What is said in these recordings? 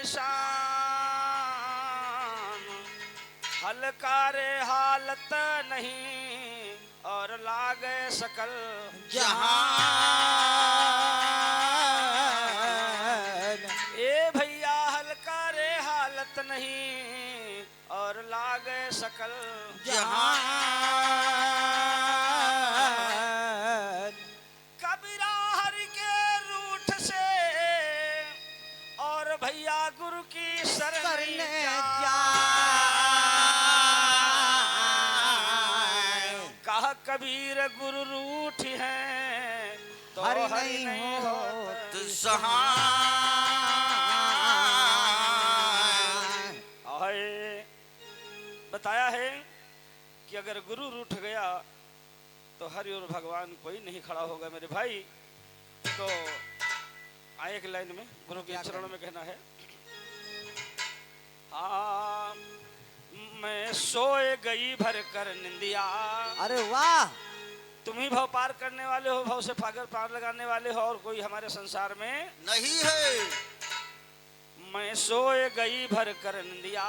शान, हल्का रे हालत नहीं और लागे सकल जहान। ए भैया हल्का रे हालत नहीं और लागे सकल जहान। कबीरा हरि के रूठ से और भैया गुरु की शरण कहा कबीर गुरु रूठ है तो हरि हरि नहीं नहीं हो होत सहाय। और बताया है कि अगर गुरु रूठ गया तो हरि और भगवान कोई नहीं खड़ा होगा मेरे भाई। तो आए एक लाइन में गुरु के चरणों में कहना है, हाँ मैं सोए गई भर कर निंदिया। अरे वाह, तुम ही भव पार करने वाले हो, भव से फागर पार लगाने वाले हो, और कोई हमारे संसार में नहीं है। मैं सोए गई भर कर निंदिया।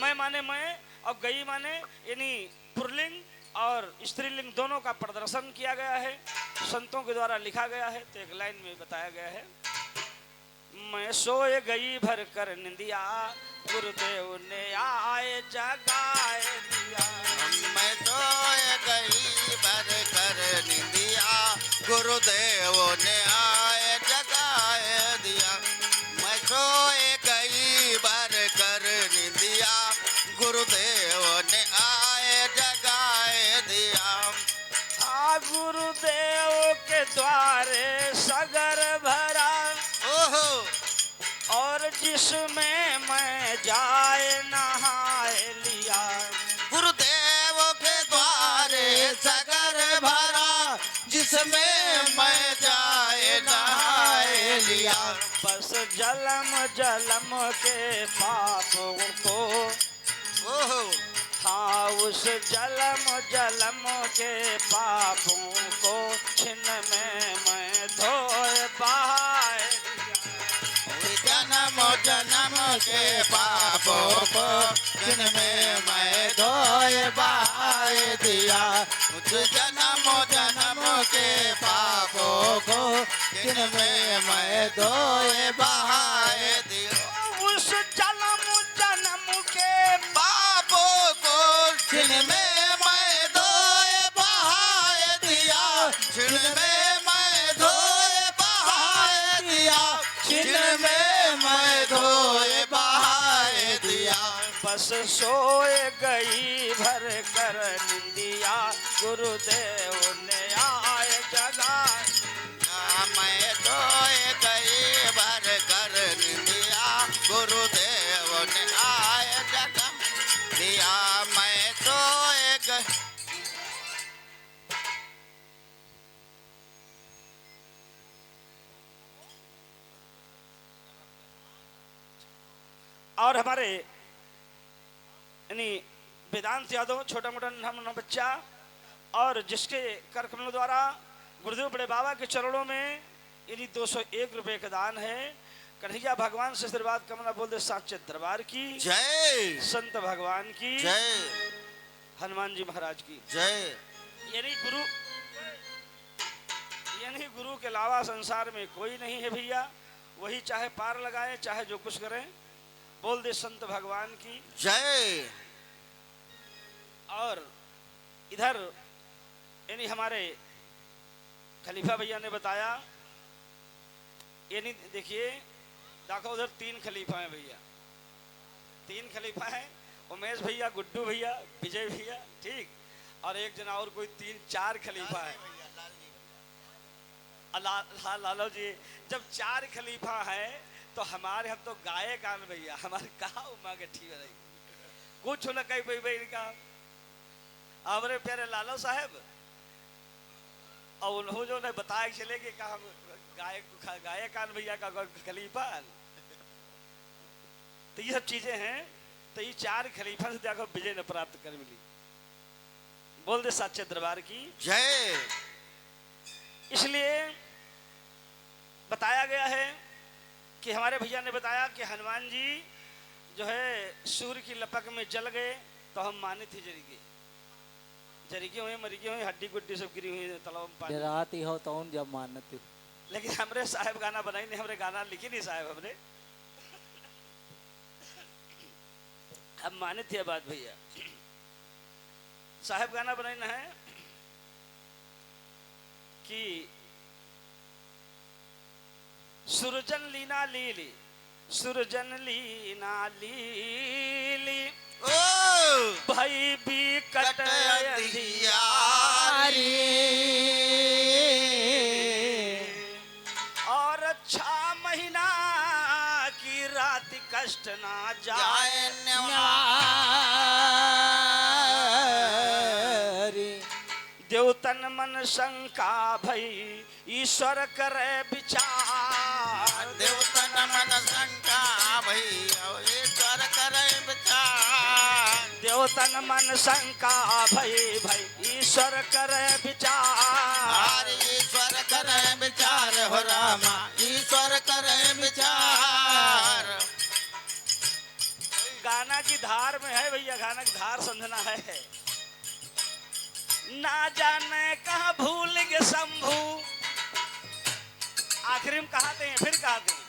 मैं माने मैं और गई माने यानी पुरलिंग और स्त्रीलिंग दोनों का प्रदर्शन किया गया है, संतों के द्वारा लिखा गया है। तो एक लाइन में बताया गया है, मैं सोए गई भर कर निंदिया, गुरुदेव ने आए जगाए दिया। मैं सोए गई भर कर निंदिया, गुरुदेव ने आए जगाए दिया। मैं सोए गई भर कर निंदिया, गुरुदेव ने आए जगाए दिया। हाँ गुरुदेव के द्वारे सगर भरा, ओहो और जिसमें मैं जाए नहाए लिया। गुरुदेव के द्वारे सगर भरा, जिसमें मैं जाए नहाए लिया। बस जलम जलम के पापों को, ओहो हाँ उस जलम जलम के पापों को छिन में मैं धोए बहाए जन्म जन्म के पापों को जिनमें मैं धोए बहाए दिया। उस जन्म जन्म के पापों को जिनमें मैं धोए बहाए दिया। उस जलम जन्म के पापों को जिनमें मैं धोए बहाए दिया, जिनमें मैं धोए बहाए दिया, जिनमें मैं धोए बहाए दिया। बस सोए गई भर कर निंदिया, गुरुदेव ने आए जगाए। मैं धोए गई भर कर निंदिया, गुरुदेव ने आए जगम दिया। मैं धोए गई। और हमारे यानी वेदांत यादव छोटा मोटा नन्हा बच्चा, और जिसके कर कमलों द्वारा गुरुदेव बड़े बाबा के चरणों में यानी 201 रुपए का दान है। कन्हैया भगवान से आशीर्वाद कमला बोल दे साचे दरबार की जय, संत भगवान की जय, हनुमान जी महाराज की जय। यानी गुरु के अलावा संसार में कोई नहीं है भैया। वही चाहे पार लगाए चाहे जो कुछ करें, बोल दे संत भगवान की जय। और इधर यानी हमारे खलीफा भैया ने बताया, यानी देखिए देखो उधर 3 खलीफा हैं भैया, 3 खलीफा हैं, उमेश भैया, गुड्डू भैया, विजय भैया, ठीक, और एक जना और कोई 3-4 खलीफा है। लालो जी जब 4 खलीफा हैं तो हमारे हम तो गाये कान भैया, हमारे कहा उमा के ठीक रही कुछ न कही भाई का हमारे प्यारे लालो साहब। और उन्होंने जो ने बताया चले कि हम गाये कान भैया का खलीफा। तो ये सब चीजें हैं। तो ये 4 खलीफा से देखो विजय ने प्राप्त कर मिली। बोल दे साचे दरबार की जय। इसलिए बताया गया है कि हमारे भैया ने बताया कि हनुमान जी जो है सूर्य की लपक में जल गए तो हम माने थे जरिगे हुए मरिगे हुए हड्डी गुड्डी सब गिरी हुई तालाब में पानी। रात ही हो तो उन जब मानत लेकिन हमरे साहब गाना बनाई नहीं, हमरे गाना लिखी नहीं साहब हमने। अब माने थे बात भैया, साहब गाना बनाई ना है कि सुरजन लीना लीली सुरजन लीना लीली ओ भाई भी कट अंधियारी और 6 महीना की रात कष्ट ना जाए जाए देवतन मन शंका भई ईश्वर करे विचार देवतन मन शंका भई ईश्वर करे विचार देवतन मन शंका भई ईश्वर करे विचार ईश्वर करे विचार हो रामा ईश्वर करे विचार। गाना की धार में है भैया, गाना की धार समझना है। ना जाने कहाँ भूल गए शंभू, आखिरी में कहते हैं फिर कहते हैं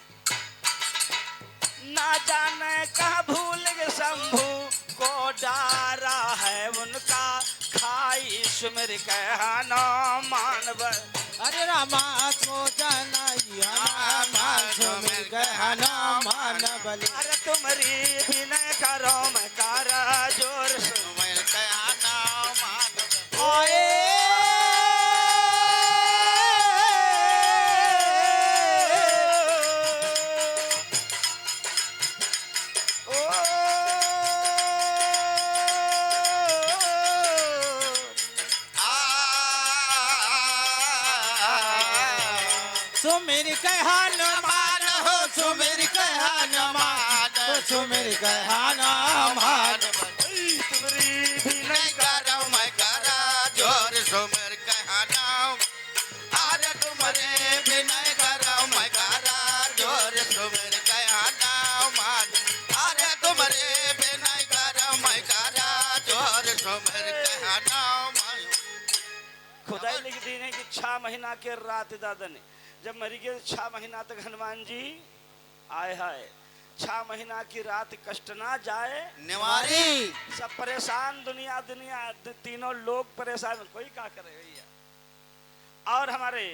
ना जाने कहाँ भूल गए शंभू को डारा है उनका खाई सुमिर कहना मानव। अरे रामा को जाना मान बलि अरे तुम्हारी विनय करो मैं कर जोर से सुमिर कहना मानव ओए सुमिर कहन मान हो सुमिर कहन मान सुमिर कहन मान तुम्हारी विनय मैं करो मैं करा जोर सुमिर कहना अरे तुम्हारे विनय करो मैं करा जोर सुमिर कहना मान अरे तुम्हारे विनय करो मैं करा जोर सुमिर कहना मान। खुदाई लिख दी है कि 6 महीना के रात दादा ने जब मरी गए 6 महीना तक हनुमान जी आए हाय 6 महीना की रात कष्ट ना जाए निवारी सब परेशान दुनिया तीनों लोग परेशान, कोई क्या करे भैया। और हमारे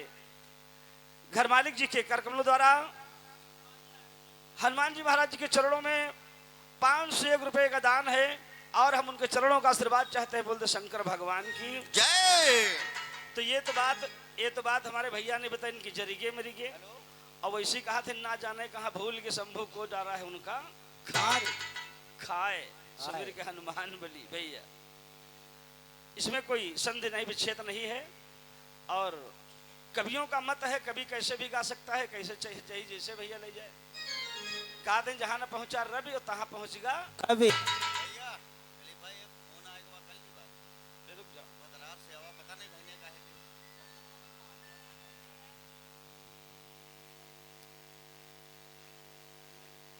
घर मालिक जी के कर कमलों द्वारा हनुमान जी महाराज जी के चरणों में 501 रुपए का दान है और हम उनके चरणों का आशीर्वाद चाहते हैं। बोलते शंकर भगवान की जय। तो ये तो बात हमारे भैया ने बताई इनकी जरिगे मरिगे और वैसे कहा थे ना जाने कहाँ भूल के शंभू को डारा है उनका खाए सुमिर के हनुमान बलि भैया। इसमें कोई संधि नहीं विच्छेद नहीं है और कवियों का मत है कभी कैसे भी गा सकता है कैसे चाहिए जैसे भैया ले जाए। कहा दें जहां न पहुंचा रवि और तहां पहुंचेगा कभी भैया दिलीप भाई फोन आएगा कल की बात रुक जाओ बदलाव से हवा पता नहीं भैया का है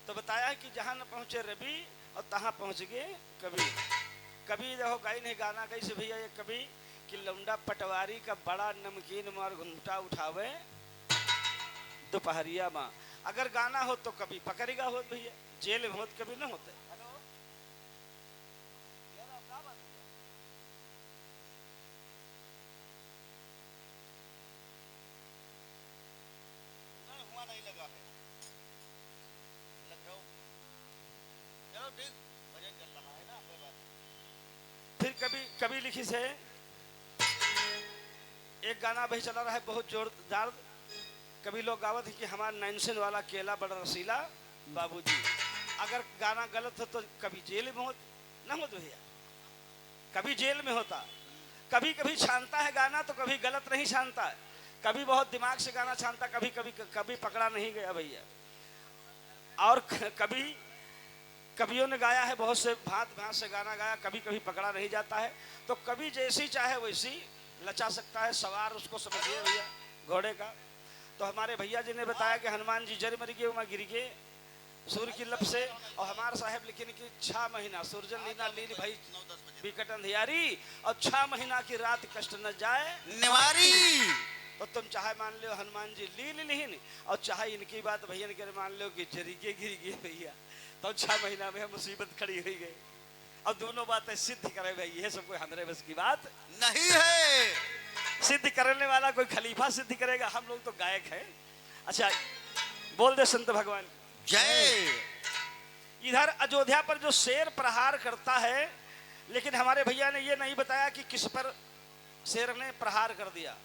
तो बताया कि जहां न पहुंचे रवि और तहां पहुंच गए कभी। कभी देखो गाई नहीं गाना कैसे भैया ये कभी कि लौंडा पटवारी का बड़ा नमकीन मार घुंघटा उठावे दोपहरिया में। अगर गाना हो तो कभी पकड़ेगा हो भैया, जेल में हो तो कभी ना होते। हुआ नहीं लगा है लग रहा चलो ठीक भजन चल रहा है ना कोई बात। फिर कभी लिखी से एक गाना भाई चला रहा है बहुत जोरदार। कभी लोग गावत है कि हमारा नैनसिन वाला केला बड़ा रसीला बाबूजी। अगर गाना गलत हो तो कभी जेल में हो ना हो तो भैया, कभी जेल में होता। कभी कभी छानता है गाना तो कभी गलत नहीं छानता है, कभी बहुत दिमाग से गाना छानता कभी कभी पकड़ा नहीं गया भैया। और कभी कवियों ने गाया है बहुत से भांत से गाना गाया, कभी कभी पकड़ा नहीं जाता है। तो कभी जैसी चाहे वैसी लचा सकता है, सवार उसको समझिए भैया घोड़े का। तो हमारे भैया जी ने बताया कि हनुमान जी जर मर गए वहाँ गिर गए सूर्य की लप से। और हमारे साहब लिखने की 6 महीना सूरजन लीना लीन भाई विकट अंधियारी और 6 महीना की रात कष्ट न जाए निवारी। तो तुम चाहे मान लो हनुमान जी लीन लिहीन और चाहे इनकी बात भैया ने मान लो कि जरिए गिर गए भैया तो 6 महीना में मुसीबत खड़ी हुई गई। और दोनों बातें सिद्ध करे भाई ये सब कोई हमारे बस की बात नहीं है। सिद्ध करने वाला कोई खलीफा सिद्ध करेगा, हम लोग तो गायक हैं। अच्छा बोल दे संत भगवान जय। इधर अयोध्या पर जो शेर प्रहार करता है, लेकिन हमारे भैया ने ये नहीं बताया कि किस पर शेर ने प्रहार कर दिया।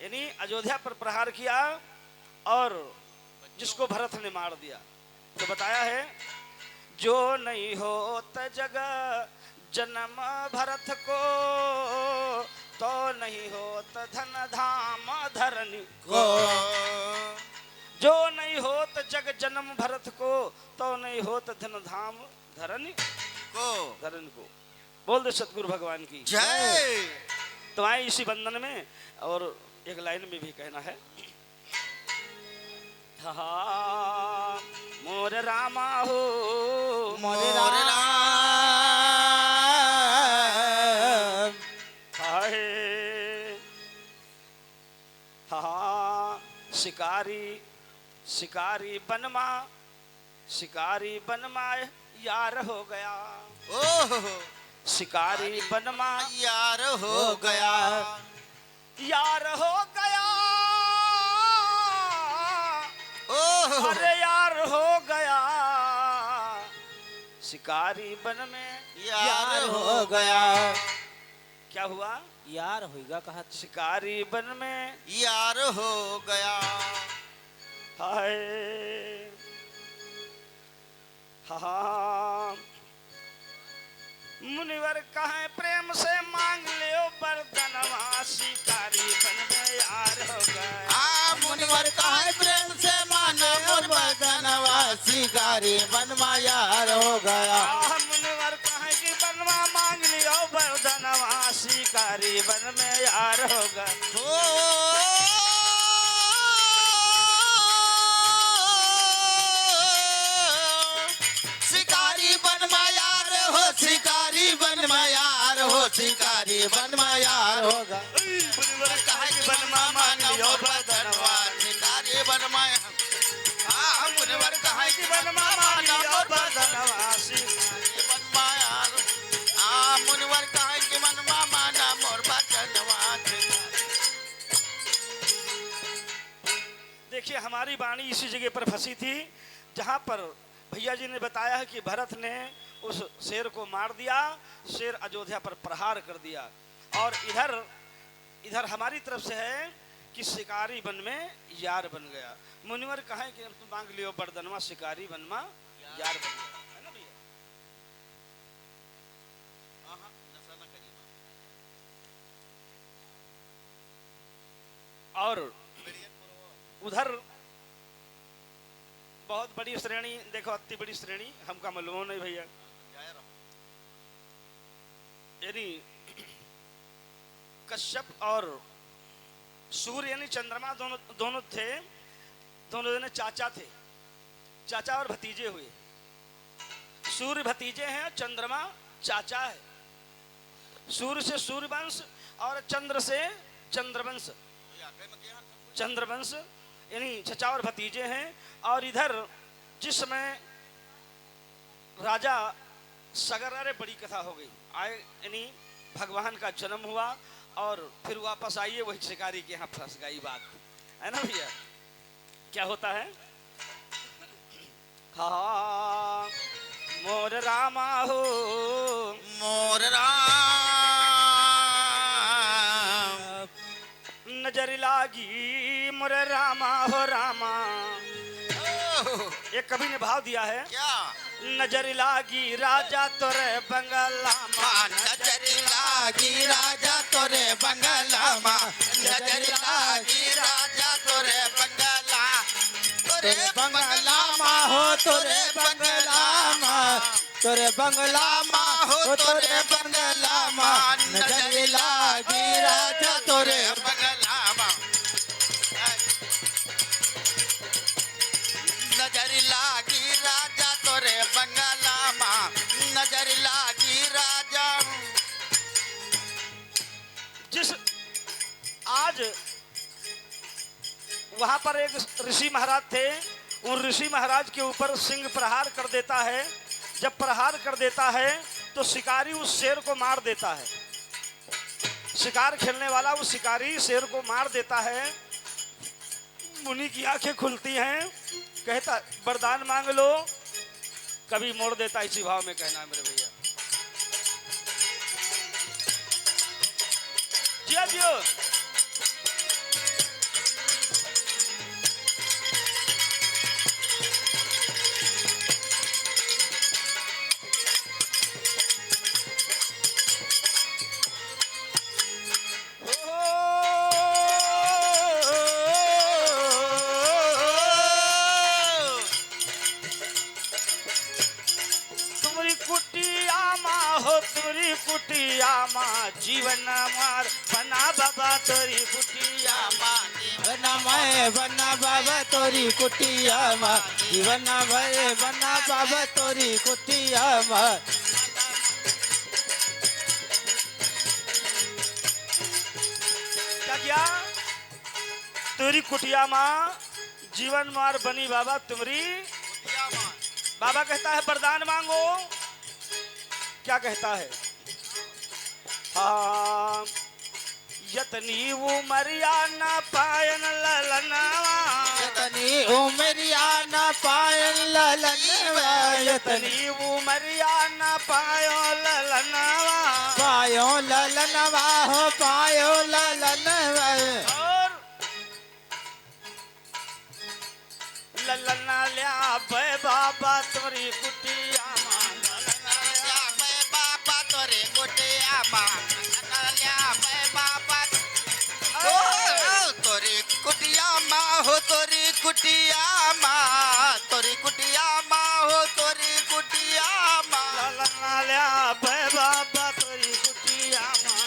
यानी अयोध्या पर प्रहार किया और जिसको भरत ने मार दिया। तो बताया है जो नहीं होत जग जन्म भरत को तो नहीं होत धन धाम धरनी को जो नहीं होत जग जन्म भरत को तो नहीं होत धन धाम धरनी को। बोल दे सतगुरु भगवान की जय। तो आए इसी बंधन में और एक लाइन में भी कहना है हा मोर रामा हो मोरे राम हाय हा शिकारी बनमा यार हो गया। ओह शिकारी बनमा यार हो गया। यार हो गया। ओह अरे यार हो गया। शिकारी बन में यार हो गया। क्या हुआ? यार होगा कहा शिकारी बन में यार हो गया। हाय हा मुनिवर कहे प्रेम से मांग लियो वरदानवा। शिकारी बन में यार हो गया। मुनिवर कहे प्रेम से मानो वरदानवा। शिकारी बनवा यार हो गया। मुनिवर कहे कि बनवा मांग लियो वरदानवा। शिकारी बन में यार हो गया। शिकारी बनवा यार हो। शिकारी बनवा यार हो। शिकारी बनवा यार हो गया। मुनिवर कहे कि बनवा मांग लियो वरदानवा। शिकारी बनवा मुनिवर कहे कि बनवा मांग लियो वरदानवा। शिकारी बनवा यार। मुनिवर कहे कि बनवा माना मोर वरदानवा। देखिए हमारी वाणी इसी जगह पर फंसी थी जहां पर भैया जी ने बताया है कि भरत ने उस शेर को मार दिया। शेर अयोध्या पर प्रहार कर दिया। और इधर हमारी तरफ से है कि शिकारी बन में यार बन गया। मुनिवर कहे कि तुम मांग लियो वरदानवा। शिकारी बन में यार बन गया है ना भैया। और उधर बहुत बड़ी श्रेणी देखो, अति बड़ी श्रेणी हमका मालूम नहीं भैया। यानी कश्यप और सूर्य यानी चंद्रमा दोनों थे। दोनों जने चाचा थे। चाचा और भतीजे हुए। सूर्य भतीजे हैं, चंद्रमा चाचा है। सूर्य से सूर्यवंश और चंद्र से चंद्रवंश यानी चचा और भतीजे हैं। और इधर जिस समय राजा सगर, अरे बड़ी कथा हो गई आए, यानी भगवान का जन्म हुआ और फिर वापस आइए वही शिकारी के यहाँ फंस गई बात है ना भैया। क्या होता है? हा मोर रामा हो मोर राम नजर लागी मोर रामा हो रामा। एक कवि ने भाव दिया है क्या? नजर लागी राजा तोरे बंगला मां। नजर लागी राजा तोरे बंगला मां। नजर लागी राजा तोरे बंगला। तोरे बंगला मां हो तोरे बंगला मां। तोरे बंगला मां हो तोरे बंगला मां। नजर लागी राजा तोरे बंगला मां। वहां पर एक ऋषि महाराज थे। उन ऋषि महाराज के ऊपर सिंह प्रहार कर देता है। जब प्रहार कर देता है तो शिकारी उस शेर को मार देता है। शिकार खेलने वाला वो शिकारी शेर को मार देता है। मुनि की आंखें खुलती हैं, कहता वरदान मांग लो। कभी मोड़ देता इसी भाव में कहना है मेरे भैया। जिया जियो। कुटिया माँ जीवन मार बना बाबा तोरी कुटिया माँ बना मैं बना बाबा तोरी कुटिया माँ जीवन भरे बना बाबा तोरी कुटिया माँ। क्या किया? तोरी कुटिया माँ जीवन मार बनी बाबा तुम्हारी। बाबा कहता है वरदान मांगो। क्या कहता है? हाँ, यतनी उमरिया न पायन ललनवा, यतनी उमरिया न पायन ललनवा, यतनी उमरिया न पायो ललनवा, पायो ललनवा हो पायो ललनवा। और ललना लिया बे बाबा तुम्हारी कुटिया माँ, ललना लिया बे बाबा तुम्हारी कुटिया माँ, तोरी कुटिया माँ हो तोरी कुटिया माँ, तोरी कुटिया माँ हो तोरी कुटिया माँ। ललना लिया बे बाबा तुम्हारी कुटिया माँ।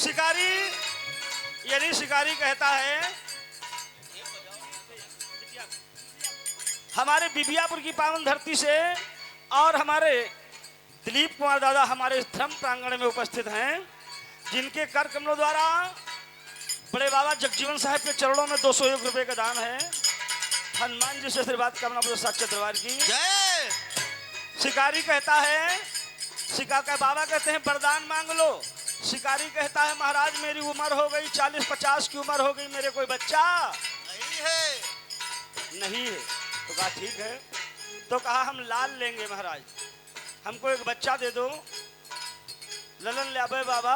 शिकारी यानी शिकारी कहता है हमारे बिबियापुर की पावन धरती से और हमारे दिलीप कुमार दादा हमारे धर्म प्रांगण में उपस्थित हैं, जिनके कर कमलों द्वारा बड़े बाबा जगजीवन साहब के चरणों में 201 रुपए का दान है। हनुमान जी से आशीर्वाद कामना बोलो साक्षात दरबार की जय। शिकारी कहता है, शिका का बाबा कहते हैं वरदान मांग लो। शिकारी कहता है महाराज मेरी उम्र हो गई 40-50 की उम्र हो गई, मेरे कोई बच्चा नहीं है। तो कहा ठीक है। तो कहा हम लाल लेंगे महाराज, हमको एक बच्चा दे दो। ललन ले आबे बाबा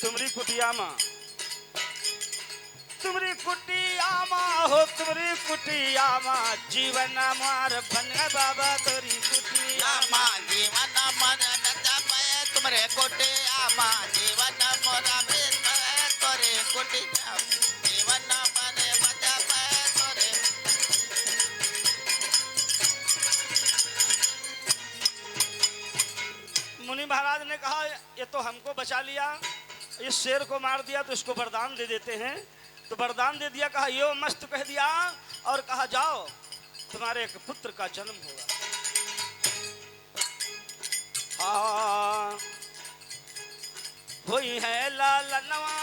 तुम्हारी कुटिया माँ, तुम्हारी कुटिया माँ हो तुम्हारी कुटिया माँ जीवन मार बन बाबा तोरी कुटिया माँ जीवन मन तुम्हारे कुटिया माँ जीवन मोरा तोरे कुटिया जीवन मन मजा तोरे। मुनि महाराज ने कहा ये तो हमको बचा लिया, इस शेर को मार दिया तो इसको वरदान दे देते हैं। तो वरदान दे दिया, कहा यो मस्त कह दिया और कहा जाओ तुम्हारे एक पुत्र का जन्म होगा। हाँ हुई है लालनवा,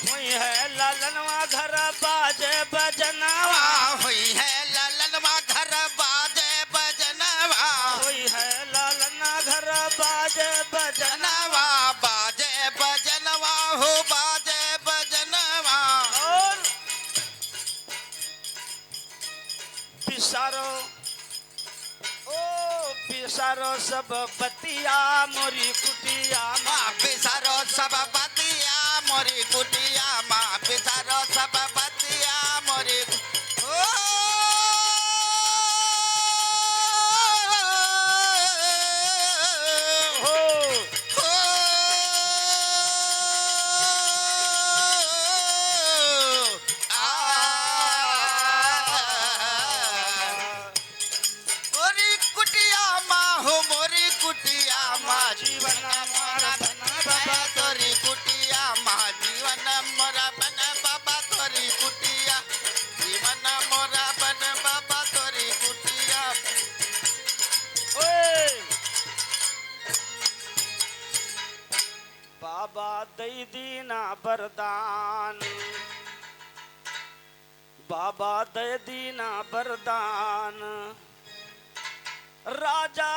हुई है लालनवा घर बाजे बजनवा, हुई है ललनवा घर बाजे बजनवा, हुई है लालना घर बाजे बजनवा, बाजे बजनवा हो बाजे बजनवा। और पिसारो ओ पिसारो सब बतिया मोरी कुटिया माँ पिसारो सब बतिया मोरी कुटिया माँ पिसारो सब बतिया मोरी ओ जीवन मोरा बना बाबा तोरी कुटिया माँ जीवन मोरा बना बाबा तोरी कुटिया जीवन वरदान, बाबा दे दीना वरदान। राजा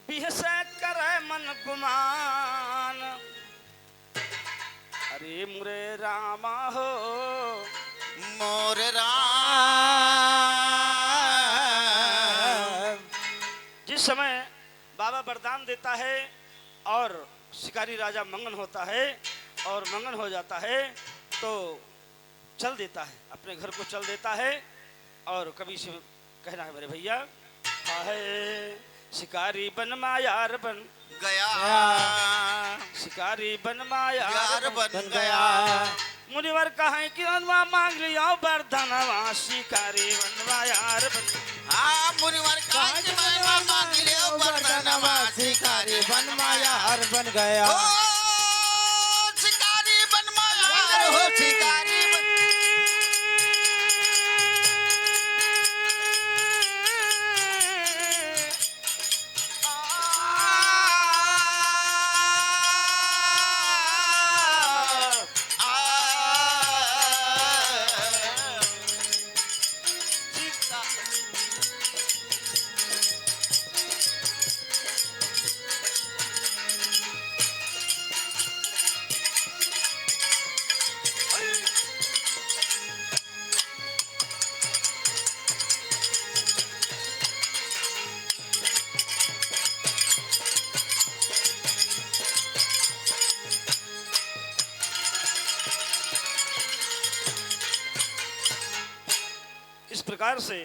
बिहसे करे मन गुमान, अरे मुरे रामा हो मोर राम। जिस समय बाबा वरदान देता है और शिकारी राजा मंगन होता है और मंगन हो जाता है तो चल देता है, अपने घर को चल देता है। और कभी से कहना है मेरे भैया, है शिकारी बन मायार बन गया, शिकारी बन मायार यार बन गया। मुनिवर कहे कि अनवा मांग लिया वरदानवा, शिकारी बन मायार बन। हाँ मुनिवर काज में मांग लियो वरदानवा, शिकारी बन मायार बन गया। ओ शिकारी बन मायार हो, शिकारी बन। इस प्रकार से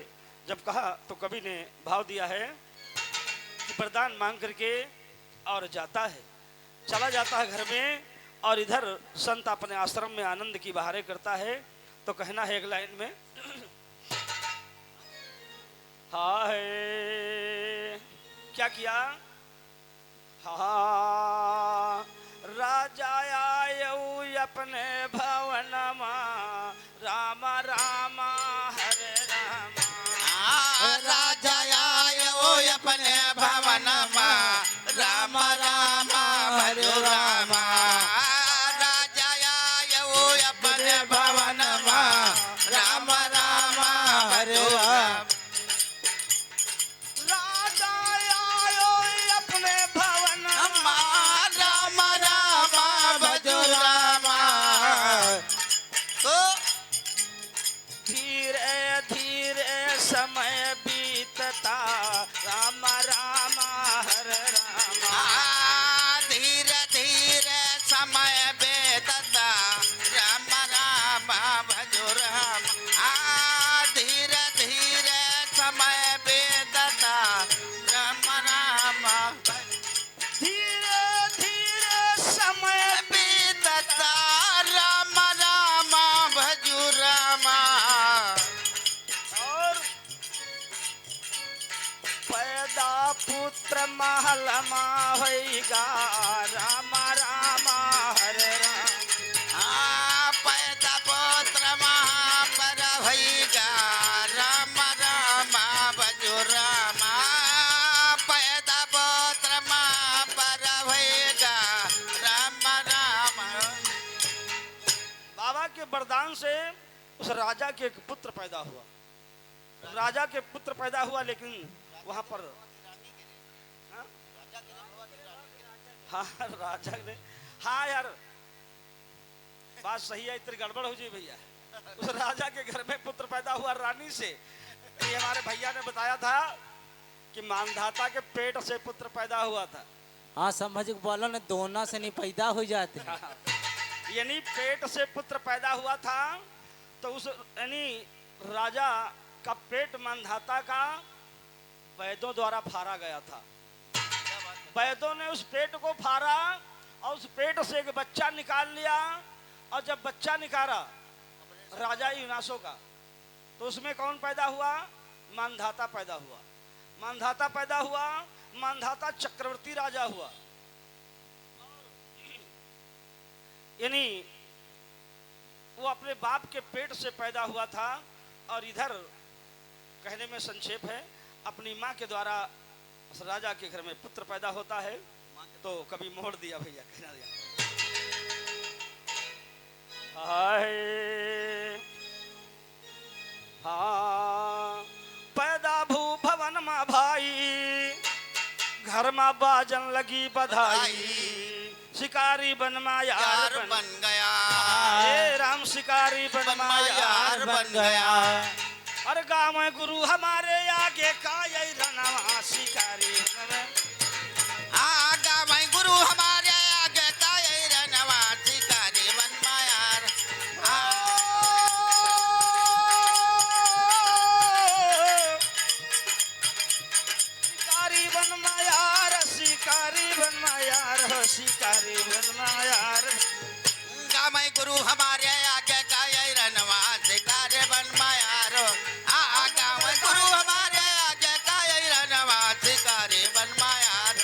जब कहा तो कवि ने भाव दिया है कि वरदान मांग करके और जाता है, चला जाता है घर में, और इधर संत अपने आश्रम में आनंद की बहारें करता है। तो कहना है एक लाइन में, हाय क्या किया, हा राजा आयऊ अपने भवन राम राम हरे राम। राजा आयो अपने भवन राम राम हरे राम। राजा आयो अपने भवन राम राम हरे राम। राजा आयो अपने भवन राम राम भजो राम। धीरे धीरे समय बीतता राम राम हरे राम। धीरे धीरे समय बीतता राम राम भजो राम। धीरे धीरे समय बीतता राम राम। धीरे धीरे समय बीतता राम राम भजो राम। और पैदा पुत्र महल होगा राम राम हरे राम। पैदा पुत्र महापर भैगा राम राम भजो राम। पैदा पुत्र महापर भैगा राम राम। बाबा के वरदान से उस राजा के एक पुत्र पैदा हुआ, राजा के पुत्र पैदा हुआ, लेकिन वहां पर हाँ राजा ने, हाँ यार बात सही है, इतनी गड़बड़ हो जी भैया। उस राजा के घर में पुत्र पैदा हुआ रानी से। ये हमारे भैया ने बताया था कि मानधाता के पेट से पुत्र पैदा हुआ था। हाँ समझ बोलो न, दोनों से नहीं पैदा हो जाते। यानी पेट से पुत्र पैदा हुआ था, तो उस यानी राजा का पेट मानधाता का वैद्यों द्वारा फाड़ा गया था। वैद्यों ने उस पेट को फाड़ा और उस पेट से एक बच्चा निकाल लिया, और जब बच्चा निकाला राजा युनासो का, तो उसमें कौन पैदा हुआ, मानधाता पैदा हुआ। मानधाता पैदा हुआ, मानधाता चक्रवर्ती राजा हुआ। यानी वो अपने बाप के पेट से पैदा हुआ था। और इधर कहने में संक्षेप है, अपनी माँ के द्वारा उस राजा के घर में पुत्र पैदा होता है। तो कभी मोड़ दिया भैया, कहना दिया। हाय हाँ पैदा भू भवन में भाई घर में बाजन लगी बधाई शिकारी बन मा यार बन गया, हे राम शिकारी बन मा यार बन गया। अरे गाँव में गुरु हमारे आगे का यही रनवा शिकारी बन गया। आगा भाई गुरु हमारे आगे का ये रनवा शिकारी बन मा यार। शिकारी बन मा यार शिकारी बन मा यार हो शिकारी बन मा यार। गा मैं गुरु हमारे आगे का ये रनवा शिकारी बन मा यार। आगा मैं गुरु हमारे आगे का ये रनवा शिकारी बन मा यार।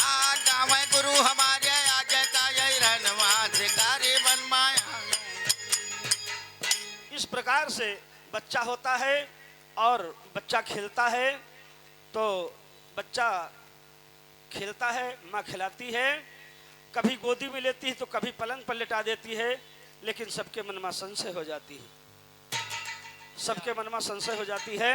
आगा मैं गुरु हमारे आगे का ये रनवा शिकारी बन मा यार। इस प्रकार से बच्चा होता है और बच्चा खेलता है तो बच्चा खेलता है, माँ खिलाती है, कभी गोदी में लेती है तो कभी पलंग पर लेटा देती है, लेकिन सबके मन में संशय हो जाती है। सबके मन में संशय हो जाती है।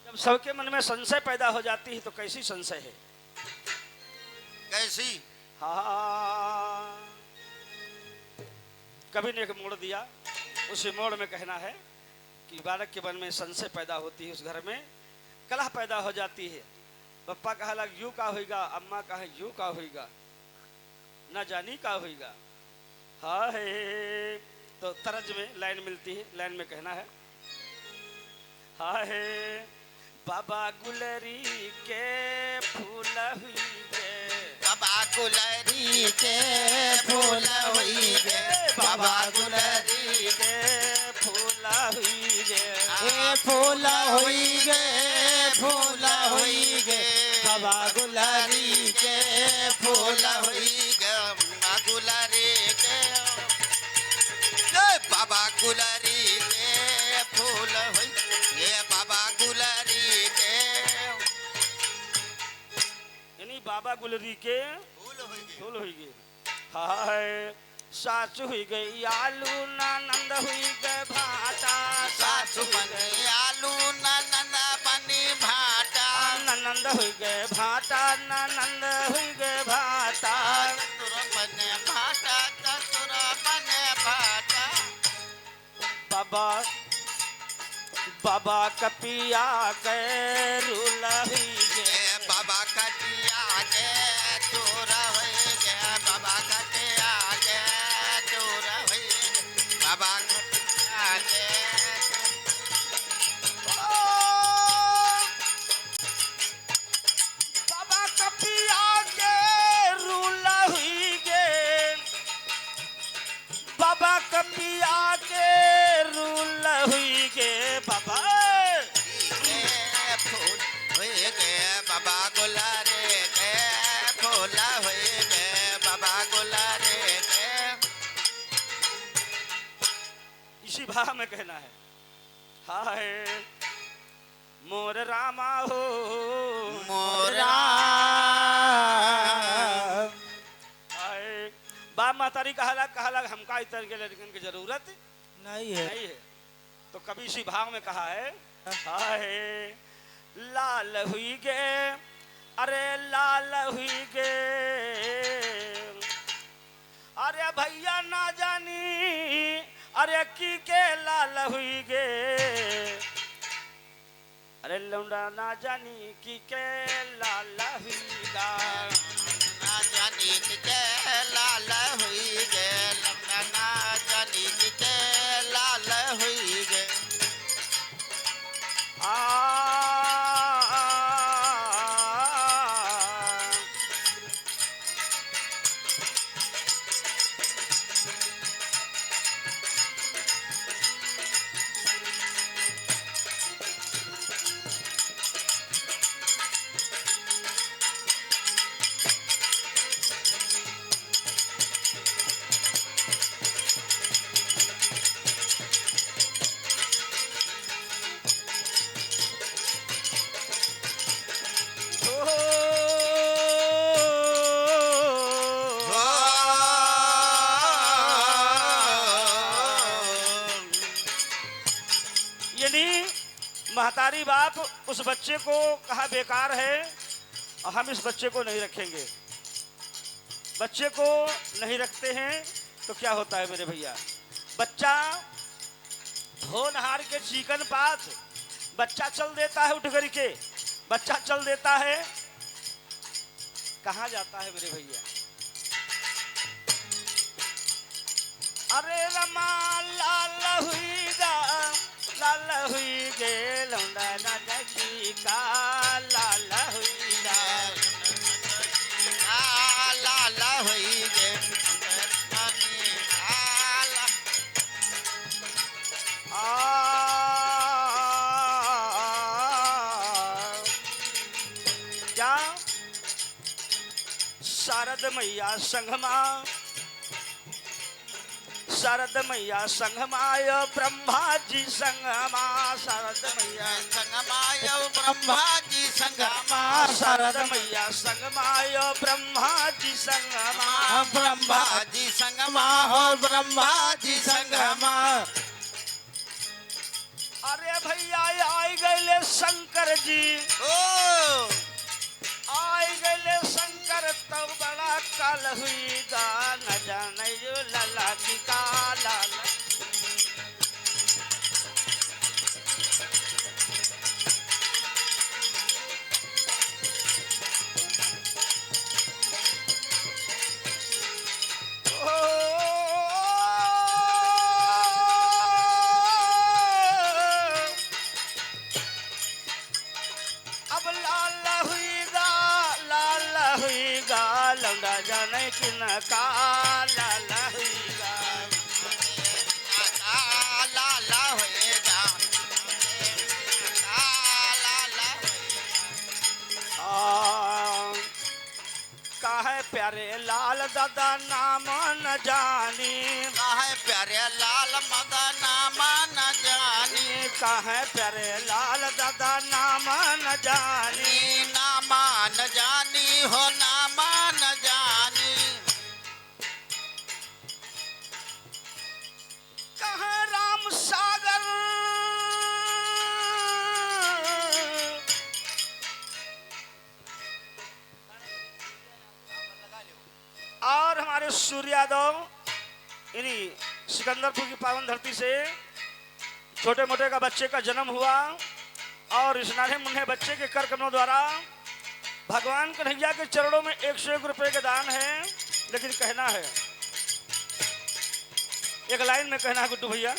जब सबके मन में संशय पैदा हो जाती है तो कैसी संशय है? कैसी? हाँ कभी ने एक मोड़ दिया, उसी मोड़ में कहना है कि बालक के मन में संशय पैदा होती है, उस घर में कलह पैदा हो जाती है। पप्पा कहा लग यू का होगा, अम्मा कहा यू का होगा, ना जानी का होगा। हाँ है तो तरज में लाइन मिलती है, लाइन में कहना है हाँ है बाबा गुलरी के फूल हुई गे, बाबा गुलरी के फूल हुई गे, बाबा गुलरी के फूल हुई गे। ए फूल होई गे, फूल होई गे, बाबा गुलारी के फूल हुई गे, बाबा गुलरी के, बाबा गुलरी के फूल हुई गे, बाबा गुलरी के यानी बाबा गुलरी के फूल हुई गे। हाय सासु हुई गई आलू नंद हुई गए भाटा, सासु बने आलू ननंद बनी भाटा, नंद हुई गए भाटा, नंद हुई गए भाटा। चतुर बने भाटा, चतुर बने भाटा। बाबा बाबा कपिया के रूल हुई गे, बाबा कटिया के चोर हुई गे, बाबा कटिया के चोर हुई गे, बाबा कटिया के बाबा कपिया के रूल हुई गे, बाबा कपिया के रूल हुई गे। बाबा के फूल हुई गे, बाबा गुलारे के फूल हुई गे, बाबा गुलारे के। इसी भाव में कहना है हाय मोर रामा हो मोरा हाय बाप मातारी कहला हमका इतर के लड़कन की जरूरत नहीं है। नहीं है, तो कभी इसी भाव में कहा है हाय लाल हुई गे, अरे लाल हुई गे, अरे भैया ना जानी अरे की के लाल हुई गे, अरे लौंडा ना जानी की के लाल हुई गा। ना जानी के लाल हुई गे, लम्बा ना जानी के लाल हुई गे। महतारी बाप उस बच्चे को कहा बेकार है और हम इस बच्चे को नहीं रखेंगे। बच्चे को नहीं रखते हैं तो क्या होता है मेरे भैया, बच्चा धो नहार के चिकन पात बच्चा चल देता है, उठ करके बच्चा चल देता है, कहाँ जाता है मेरे भैया। अरे रमा लाल हुई गा लाल हुई गे लौंडा ना जगी का लाल हुई गा लाला होई गे क्या शारद मैया संगमा शारद मैया संगमाय ब्रह्मा जी संगमा शारद मैया संगमाय ब्रह्मा जी संगमा शारद मैया संगमाय ब्रह्मा जी संगमा ब्रह्मा जी संगमा हो ब्रह्मा जी संगमा। अरे भैया आई गए शंकर जी, ओ आई गए शंकर तब बड़ा काल हुई गा न जाने जो लला की का लाल। अब लाल हुई गा लौंडा जाने कि न का लाल हुई गा। लाला होएगा लाला काहे प्यारे लाल दादा नाम न जानी काहे प्यारे लाल मदन मन जानी काहे प्यारे लाल दादा नाम न जानी नामा न जानी हो नामा न जानी कहे राम सागर और हमारे सूर्य यादव इन्हीं सिकंदरपुर की पावन धरती से छोटे मोटे का बच्चे का जन्म हुआ और इस नाने मुन्ने बच्चे के कर कमलों द्वारा भगवान कन्हैया के चरणों में 101 रुपए के दान है। लेकिन कहना है, एक लाइन में कहना है गुड्डू भैया।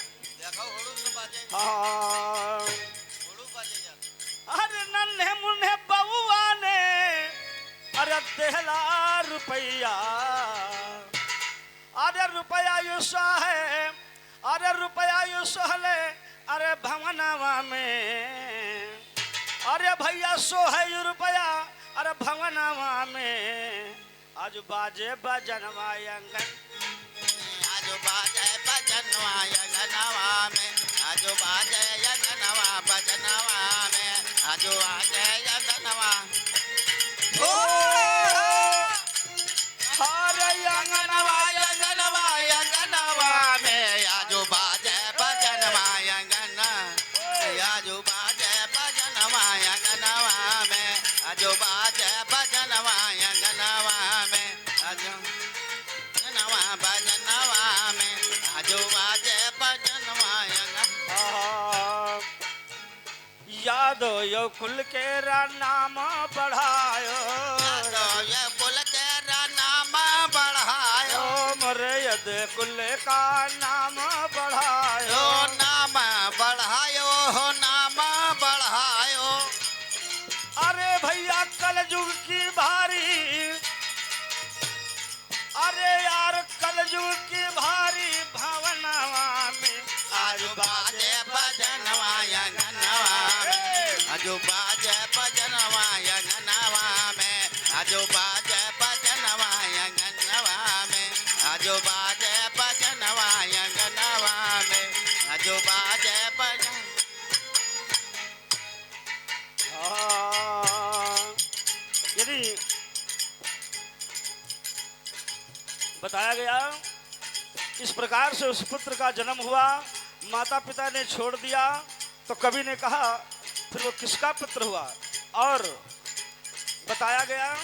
हाँ अरे नन्हे मुन्ने बउआ ने अरे देहला रुपया, अरे रुपया यू है, अरे रुपया यू सहले अरे भवनवा में, अरे भैया सो है यू रुपया अरे भवनवा में। आज बाजे बजनवा अंगन आज बाजे बजनवा अंगनवा में आज बाजे अंगनवा बजनवा में आज बाजे अंगनवा ओ हरे अंगनवा अंगनवा अंगनवा में आज बाजे बजनवा अंगन आज बाजे बजनवा अंगनवा में आज बाजे बजनवा अंगनवा में आज नवा बजनवा में आज बाजे बजनवा अंगन यादो यो कुल के नाम बढ़ायो तो ये कुल तेरा नाम बढ़ायो मोरे यद कुल का नाम बढ़ायो हो नाम बढ़ायो हो नाम बढ़ायो अरे भैया कल युग की भारी, अरे यार कल युग की भारी भावनावा में आज बाजे बजनवा अंगनवा में आज बाजे बजनवा अंगनवा में आज बाजे बजनवा अंगनवा में आज बाजे बजनवा अंगनवा में आज बाजे बजन यदि बताया गया इस प्रकार से उस पुत्र का जन्म हुआ, माता पिता ने छोड़ दिया तो कवि ने कहा फिर वो किसका पुत्र हुआ। और बताया गया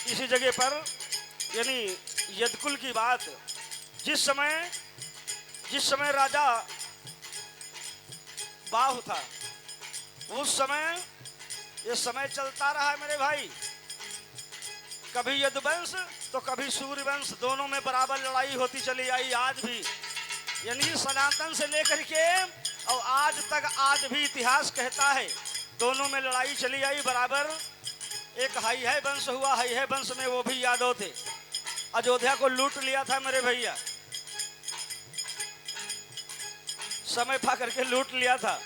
इसी जगह पर, यानी यदकुल की बात, जिस समय राजा बाहु था, उस समय ये समय चलता रहा है मेरे भाई। कभी यदुवंश तो कभी सूर्यवंश, दोनों में बराबर लड़ाई होती चली आई आज भी, यानी सनातन से लेकर के और आज तक, आज भी इतिहास कहता है दोनों में लड़ाई चली आई बराबर। एक हाई है वंश हुआ, हाई है वंश में वो भी यादव थे, अयोध्या को लूट लिया था मेरे भैया, समय पा करके लूट लिया था,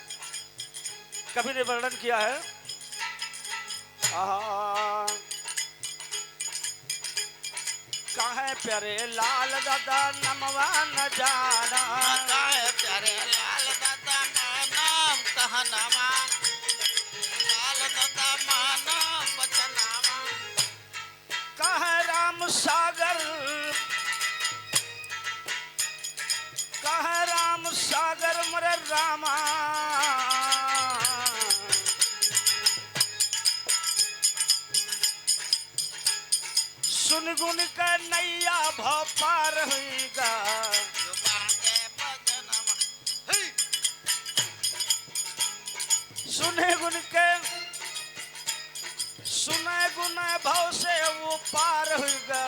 कभी ने वर्णन किया है। कहे प्यारे लाल दादा नमवा न जाना, कहे प्यारे लाल दादा नाम कहा नामा, लाल दादा नाम बचनामा। कहे राम सागर, कहे राम सागर मरे रामा, सुन गुन का नैया भाव पार हुईगा, सुने गुन के, सुने गुन भाव से वो पार हुईगा,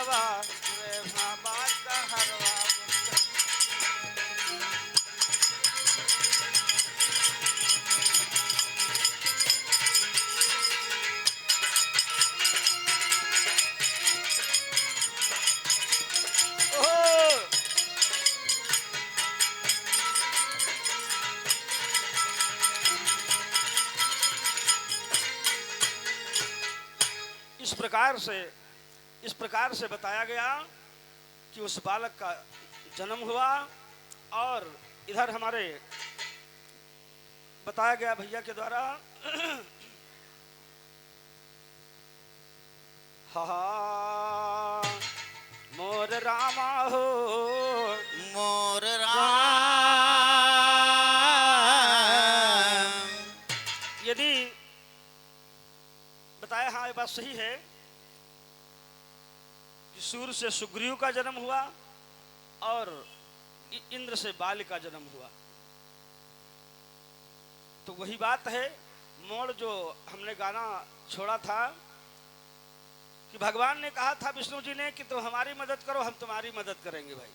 रे बाबा का हरवा। इस प्रकार से बताया गया कि उस बालक का जन्म हुआ। और इधर हमारे बताया गया भैया के द्वारा, हा मोर रामा हो, मोर राम। यदि बताया, हाँ ये बात सही है कि सूर्य से सुग्रीव का जन्म हुआ और इंद्र से बाल का जन्म हुआ। तो वही बात है, मोड़ जो हमने गाना छोड़ा था कि भगवान ने कहा था विष्णु जी ने कि तुम हमारी मदद करो, हम तुम्हारी मदद करेंगे भाई।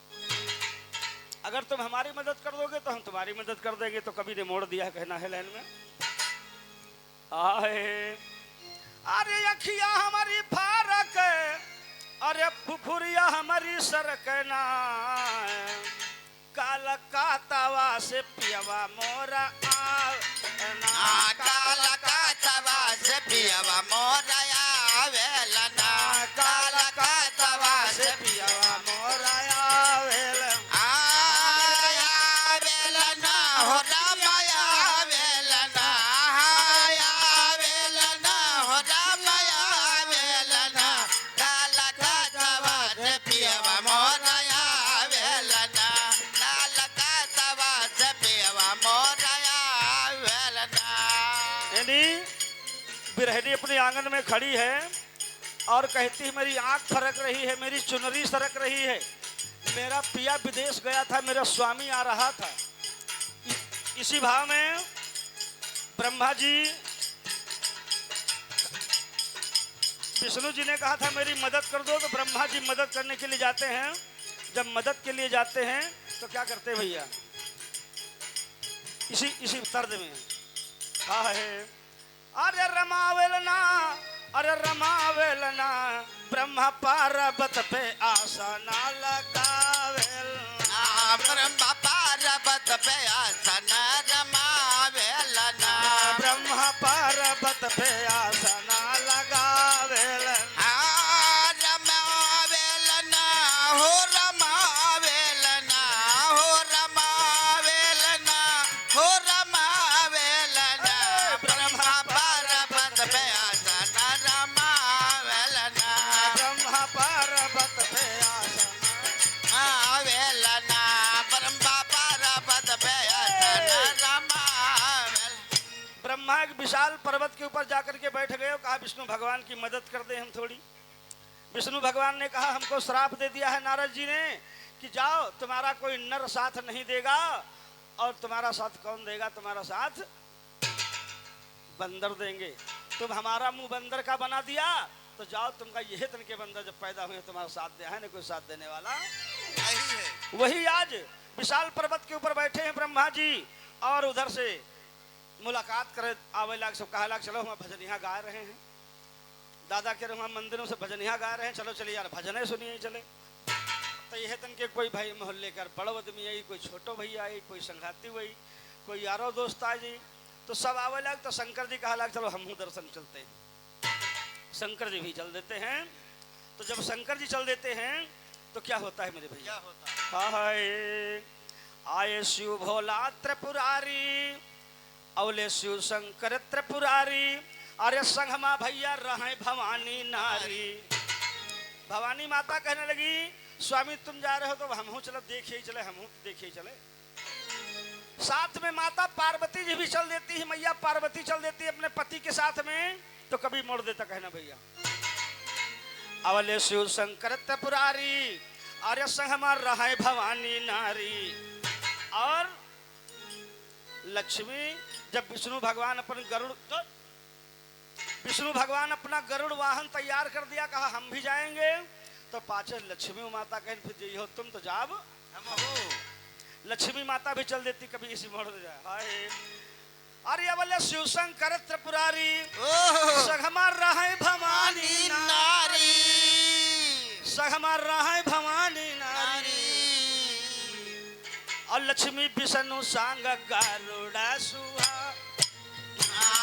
अगर तुम हमारी मदद कर दोगे तो हम तुम्हारी मदद कर देंगे। तो कवि ने मोड़ दिया, कहना है लाइन में, आए अरे अखिया हमारी फारक, अरे फुफुरिया हमारी सरकना, काला कातावा से पियवा मोरा आ, काला कातावा से पियवा मोरा आवेलना, काला कातावा से पियवा मोरा आवेलना, आवेलना हो रामाया आवेलना, आवेलना हो रामाया आवेलना, काला कातावा से पियवा मोरा आवेलना, काला कातावा से पियवा मोरा आवेलना। बिरहनी अपने आंगन में खड़ी है और कहती है मेरी आंख फरक रही है, मेरी चुनरी सरक रही है, मेरा पिया विदेश गया था, मेरा स्वामी आ रहा था। इसी भाव में ब्रह्मा जी, विष्णु जी ने कहा था मेरी मदद कर दो, तो ब्रह्मा जी मदद करने के लिए जाते हैं। जब मदद के लिए जाते हैं तो क्या करते हैं भैया, इसी तर्ज में हाँ है, अरे रमावेलना, अरे रमावेलना, ब्रह्मा पार्वत पे आसना लगावेलना, ब्रह्मा पार्वत पे आसना रमावेलना, ब्रह्मा पार्वत पे आसना लगावेलना, रमावेलना हो रमावेलना, हो रमावेलना, हो रमावेलना, ब्रह्मा पार्वत पे आसना रमावेलना, ब्रह्मा पार्वत पे आसना आवेलना, ब्रह्मा पार्वत पे आसना रमावेलना। ब्रह्मा एक विशाल पर्वत के ऊपर जाकर के बैठ गए और कहा विष्णु भगवान की मदद कर दे हम थोड़ी। विष्णु भगवान ने कहा हमको श्राप दे दिया है नारद जी ने कि जाओ तुम्हारा कोई नर साथ नहीं देगा, और तुम्हारा साथ कौन देगा, तुम्हारा साथ बंदर देंगे। तुम हमारा मुंह बंदर का बना दिया तो जाओ तुमका यह तन के बंदर जब पैदा हुए तुम्हारा साथ दे है ना कोई साथ देने वाला है। वही आज विशाल पर्वत के ऊपर बैठे हैं ब्रह्मा जी, और उधर से मुलाकात करे आवे लाग सब कहा लाग चलो हम भजन यहाँ गा रहे हैं, दादा के वहाँ मंदिरों से भजन यहाँ गा रहे हैं, चलो चलिए यार भजन सुनिए चले। तो यह तन के कोई भाई मोहल्ले कर बड़ो आदमी आई, कोई छोटो भैया आई, कोई संघाती हुई, कोई यारो दोस्त आ जी, तो सब आवे लाग। तो शंकर जी कहा लाग चलो हम दर्शन चलते हैं। शंकर जी भी चल देते हैं। तो जब शंकर जी चल देते हैं तो क्या होता है मेरे भैया, हाय आए शिव भोला त्रिपुरारी, अवले शिव शंकर त्रिपुरारी, अरे संगमा भैया रहे भवानी नारी। भवानी माता कहने लगी स्वामी तुम जा रहे हो तो हम चलो देखिए चले, हम देखिए चले। साथ में माता पार्वती जी भी चल देती है, मैया पार्वती चल देती है अपने पति के साथ में, तो कभी मोड़ देता कहना भैया। अवले शिव शंकर त्रिपुरारी, अरे संगमा रहे भवानी नारी। और लक्ष्मी जब विष्णु भगवान अपना गरुड़ वाहन तैयार कर दिया, कहा हम भी जाएंगे, तो पाछे लक्ष्मी माता कहें फिर यही हो तुम तो जाब हम हो। लक्ष्मी माता भी चल देती कभी इसी मोड़ दे जाए। हाय अरे अवले शिव शंकर त्रिपुरारी, सगमा रहे भवानी नारी, सगमा रहे भवानी नारी। और लक्ष्मी विष्णु सांग गरुड़ा सुहा,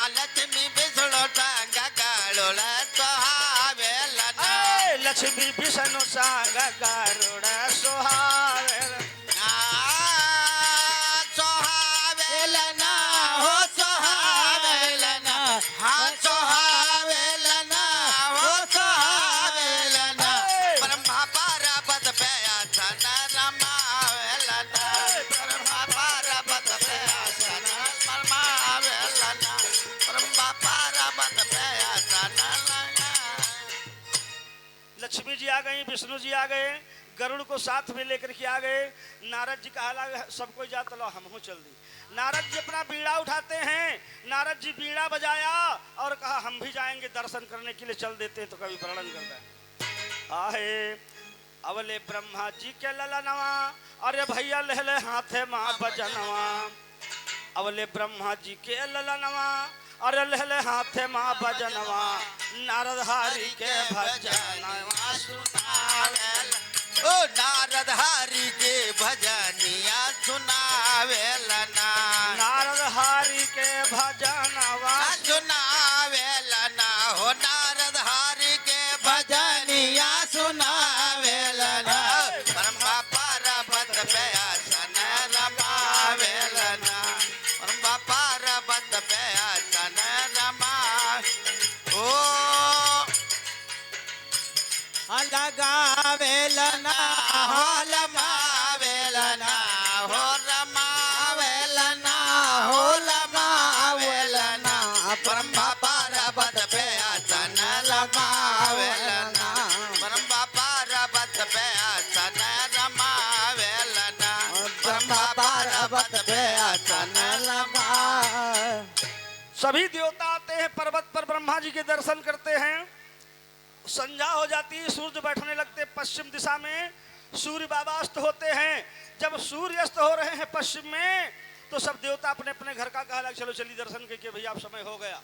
लक्ष्मी विष्णु सांग गरुड़ा सुहावेला, लक्ष्मी विष्णु सांग गरुड़ा सुहावेला, सुहावेला ना हो सुहावेला ना, हाँ सुहावेला ना हो सुहावेला ना। ब्रह्मा पार्वत पे आसन रमावेला ना, ब्रह्मा पार्वत पे आसन रमावेला ना, ब्रह्मा पार्वत पे आसन लगा। लक्ष्मी जी आ गई, विष्णु जी आ गए, गरुड़ को साथ में लेकर के आ गए। नारद जी कहा सबको जा चलो हम हो चल दी। नारद जी अपना बीड़ा उठाते हैं, नारद जी बीड़ा बजाया और कहा हम भी जाएंगे दर्शन करने के लिए, चल देते हैं तो कभी वर्णन करता है। आहे अवले ब्रह्मा जी के ललनवा, अरे भैया लहले हाथे माँ बजनवा। अवले ब्रह्मा जी के ललनवा, अरे लहले हाथे माँ बजनवा, नारद हरि के भजनवा सुनावेला, ओ नारद हरि के भजनिया सुनावेला ना, नारद हरि के भजनवा सुनावेला ना हो, नारद हरि के भजनिया सुनावेला ना। ब्रह्मा पार्वत पे आसन रमावेला ना, ब्रह्मा पार्वत पे आसन रमा। ओ लगावेला ना हो लमावेला ना हो रमावेला ना हो लमावेला ना, ब्रह्मा पार्वत पे आसन रमावेला ना, ब्रह्मा पार्वत पे आसन रमावेला ना, ब्रह्मा पार्वत पे आसन रमा। सभी देवता आते हैं पर्वत पर, ब्रह्मा जी के दर्शन करते हैं। संध्या हो जाती है, सूर्य बैठने लगते पश्चिम दिशा में, सूर्य बाबा अस्त होते हैं। जब सूर्य अस्त हो रहे हैं पश्चिम में, तो सब देवता अपने अपने घर का कहा चलो चलिए दर्शन करके भैया अब समय हो गया।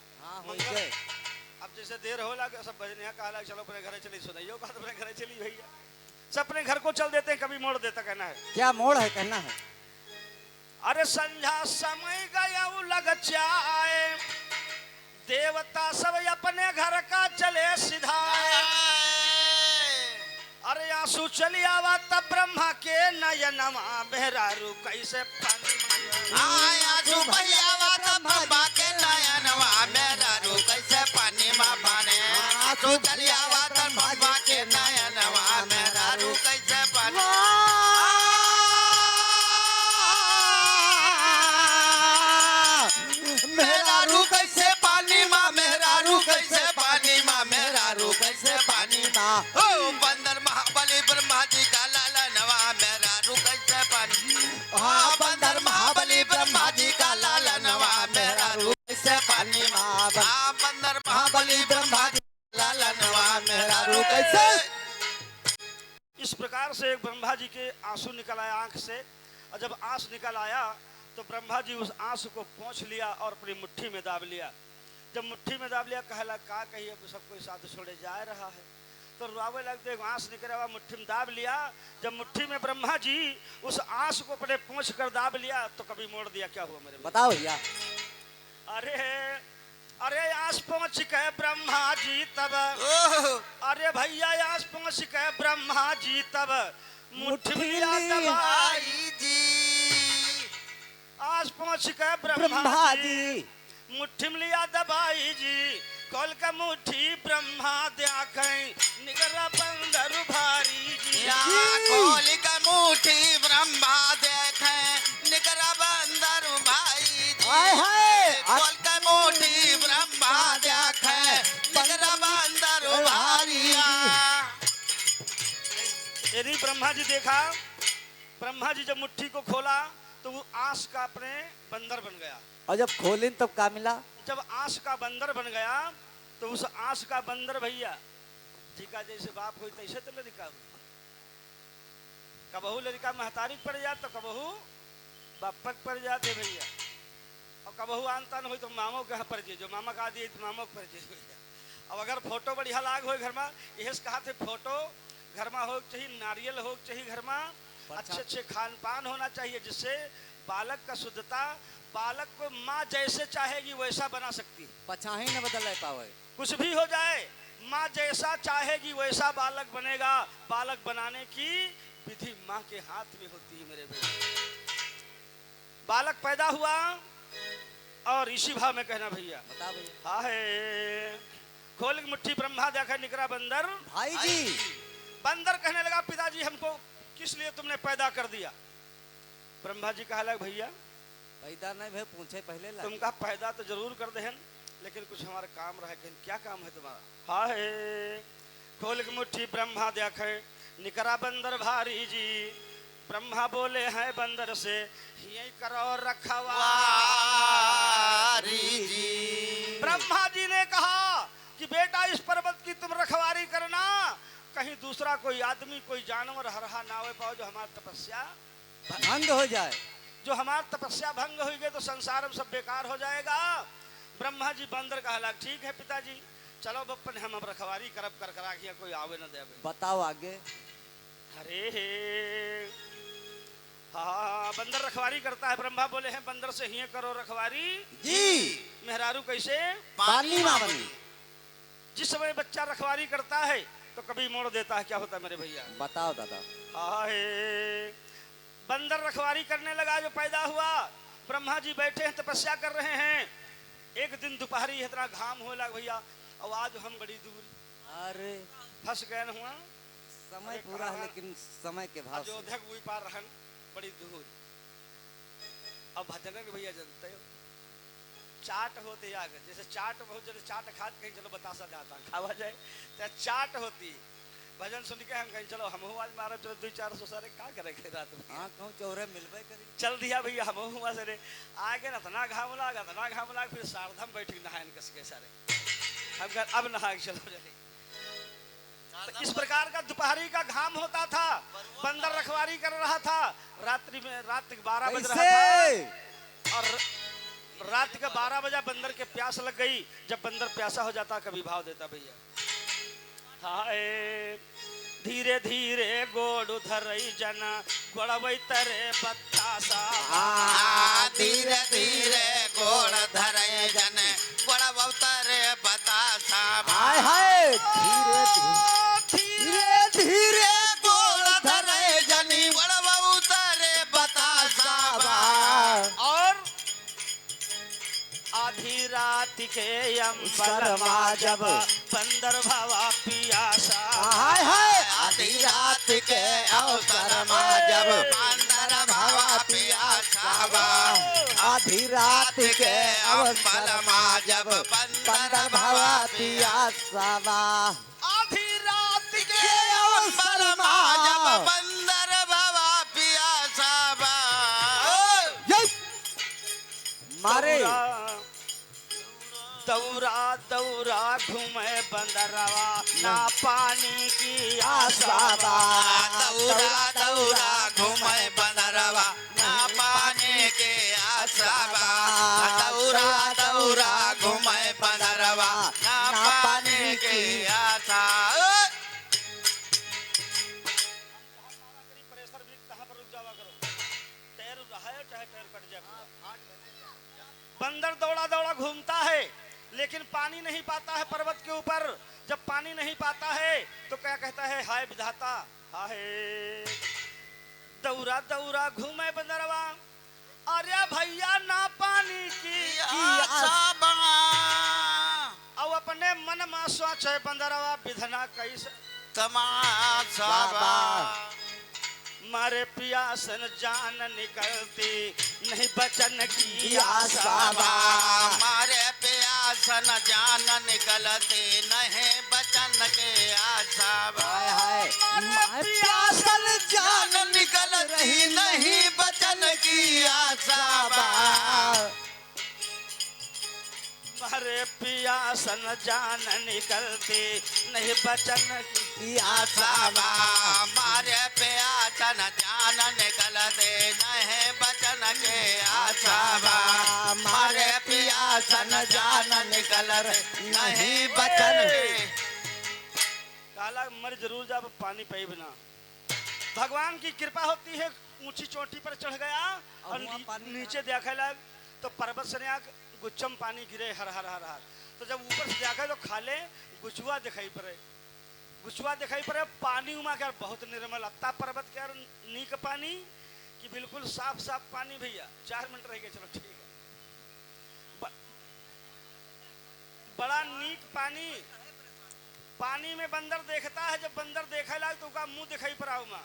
अब जैसे देर हो लगा सब भजन यहाँ कहा चलो अपने घर चली, सुनाइयो कहा अपने घर चली भैया, सब अपने घर को चल देते हैं, कभी मोड़ देता कहना है। क्या मोड़ है कहना है। अरे संध्या समय गया लग जाए, देवता सब अपने घर का चले सिधाए। अरे आंसू चली आवा तब ब्रह्मा के नयनमा, बेहरारू कैसे आंसू भई आवा तब ब्रह्मा के नयनमा, बेहरारू कैसे पानी में बने। आंसू चली आवा तब ब्रह्मा के नयनमा, बेहरारू कैसे पानी। मेहरारू कैसे वाह ओ बंदर महाबली ब्रह्मा जी का लाला नवा मेरा रुकै से पानी हाँ बंदर महाबली ब्रह्मा जी का लाला नवा मेरा रूप से पानी माँ हाँ बंदर महाबली ब्रह्मा जी का लाला नवा मेरा रूप कैसे इस प्रकार से ब्रह्मा जी के आंसू निकल आया आंख से, और जब आंस निकल आया तो ब्रह्मा जी उस आंसू को पोंछ लिया और अपनी मुट्ठी में दाब लिया। जब मुट्ठी में दाब लिया कहला का कहिए सब कोई साथ छोड़े जा रहा है, तो रुआवे लगते आंस निकला हुआ मुट्ठी में दाब लिया। जब मुट्ठी में ब्रह्मा जी उस आंस को अपने पोंछ कर दाब लिया तो कभी मोड़ दिया। क्या हुआ मेरे बताओ भैया अरे अरे आंस पहुंच के ब्रह्मा जी तब अरे भैया आंस पहुंच के ब्रह्मा जी तब मुट्ठी में लिया दबाई जी आंस पहुंच के ब्रह्मा जी मुट्ठी में लिया दबाई जी खोल के मुट्ठी ब्रह्मा देखें निगरा बंदर भारी जी खोल के मुट्ठी ब्रह्मा देखें निगरा बंदर भाई हाय हाय खोल के मुट्ठी ब्रह्मा देखें निगरा बंदर भारिया। यदि ब्रह्मा जी देखा, ब्रह्मा जी जब मुट्ठी को खोला तो वो आंस का अपने बंदर बन गया। और जब खोलिन तब क्या मिला जब आंस का बंदर बन गया तो उस आंस का बंदर भैया जी का जैसे बाप हुई तैसे तो लड़का हुई। कबहू लड़का महतारी पड़ जात तो कबहू बापक पड़ जाते भैया, और कबहू आनतान हुई तो मामो के पर जो मामा का दिए तो मामो पर भैया। अब अगर फोटो बढ़िया लाग हो घर में, यह कहा थे फोटो घर में हो चाहिए, नारियल हो चाहिए घर में, अच्छे अच्छे खान पान होना चाहिए जिससे बालक का शुद्धता, बालक को माँ जैसे चाहेगी वैसा बना सकती है। पछाही न बदल पावे कुछ भी हो जाए माँ जैसा चाहेगी वैसा बालक बनेगा। बालक बनाने की विधि माँ के हाथ में होती है मेरे भैया। बालक पैदा हुआ और इसी भाव में कहना भैया बता भैया हाँ है खोल की मुट्ठी ब्रह्मा देखा निकरा बंदर भाई जी। बंदर कहने लगा पिताजी हमको किस लिए तुमने पैदा कर दिया। ब्रह्मा जी कहा लगा भैया पैदा नहीं भाई पूछे पहले तुम कहा पैदा तो जरूर कर दे लेकिन कुछ हमारा काम रहा है। क्या काम है तुम्हारा। हाँ है खोल की मुट्ठी ब्रह्मा देखे निकरा बंदर भारी जी। ब्रह्मा बोले हैं बंदर से यही करो रखवारी जी। ब्रह्मा जी ने कहा कि बेटा इस पर्वत की तुम रखवारी करना, कहीं दूसरा कोई आदमी कोई जानवर हरहा ना हो पाओ जो हमारी तपस्या भंग हो जाए। जो हमारी तपस्या भंग हो गई तो संसार में सब बेकार हो जाएगा। ब्रह्मा जी बंदर का हालात ठीक है पिताजी चलो बप्पन हम अब रखवारी करब कर करा के कोई आवे न देवे। बताओ आगे। अरे हे हाँ बंदर रखवारी करता है। ब्रह्मा बोले हैं बंदर से ही करो रखवारी जी। मेहरारू कैसे पानी माँ बनी। जिस समय बच्चा रखवारी करता है तो कभी मोड़ देता है। क्या होता है मेरे भैया बताओ दादा। हाँ बंदर रखवारी करने लगा जो पैदा हुआ। ब्रह्मा जी बैठे हैं तपस्या कर रहे हैं। एक दिन दोपहरी इतना घाम हो लगा भैया और आज हम बड़ी दूर अरे फंस गए न हुआ। समय पूरा है लेकिन समय के भाव से अयोध्या हुई पार रहन बड़ी दूर। अब भजन भैया जानते हो चाट होते आगे जैसे चाट बहुत जल्दी चाट खाद कहीं चलो बतासा जाता खावा जाए तो चाट होती। भजन सुन के हम कहीं चलो हम आज मारे चलो 200-400 सारे क्या करेंगे रात में। हाँ कहूँ चौरे मिलवे करी चल दिया भैया हम हुआ सरे आगे ना तना घाम लाग फिर सारधम बैठी नहायन कस के सारे हम कर अब नहा के चलो चले। तो इस प्रकार का दोपहरी का घाम होता था। बंदर रखवारी कर रहा था। रात्रि में रात के 12 बज रहा था और रात के 12 बजा बंदर के प्यास लग गई। जब बंदर प्यासा हो जाता कभी भाव देता भैया हाय धीरे धीरे गोड़ उधरई जना गोड़वई तरे बतासा। धीरे धीरे गोड़ धरे जन गोड़ उतरे बतासा। हाय हाय धीरे धीरे गोड़ धरे जनी गोड़ उतरे बतासा। और आधी रात के अम्बरमा जब बंदर भवा पियासा। हाय हाय आधी रात के अवसर में जब बंदर भवा पियासा। आधी रात के अवसर में जब बंदर भवा पियासा। आधी रात मारे दौरा दौरा घूमे बंदरवा ना पानी की आशा बा। दौरा दौरा घूमे बंदरवा ना पानी के आशा बा। दौरा दौरा घूमे बंदरवा ना पानी के आशा। प्रेशर भी कहाँ पर रुक जावा करो, टायर रहा है चाहे टायर कट जाए। बंदर दौड़ा दौड़ा घूमता है लेकिन पानी नहीं पाता है पर्वत के ऊपर। जब पानी नहीं पाता है तो क्या कहता है, हाय विधाता हाय। दौरा दौरा घूमे बंदरवा, अरे भैया ना पानी की आशा बा। अब अपने मन में सोचे बंदरवा विधना कैसे तमाशा बा। मारे पियासन जान निकलती नहीं बचन की आशा बा। मारे प्यासन जान निकलती नहीं बचन के आशा बा। हाय हाय प्यासन जान निकल रही नहीं बचन की आशा बा। मारे पियासन जान निकलती नहीं बचन की आशा बा। मारे प्यासन जान निकलते नहीं बचन के आशा बा। मारे प्यासन जान निकल नहीं बचन के। काला मर जरूर जब पानी पे बिना भगवान की कृपा होती है। ऊंची चोटी पर चढ़ गया और नीचे देखा लग तो पर्वत से गुच्छम पानी गिरे हर हर हर हर। तो जब ऊपर से देखा तो खाले गुछुआ दिखाई पड़े, गुछुआ दिखाई पड़े। पानी उमा क्या बहुत निर्मल अत्ता पर्वत क्या नीक पानी कि बिल्कुल साफ साफ पानी। भैया 4 मिनट रह गए, चलो ठीक है। बड़ा नीक पानी। पानी में बंदर देखता है, जब बंदर देखा लग तो उसका मुंह दिखाई पड़ा उमा।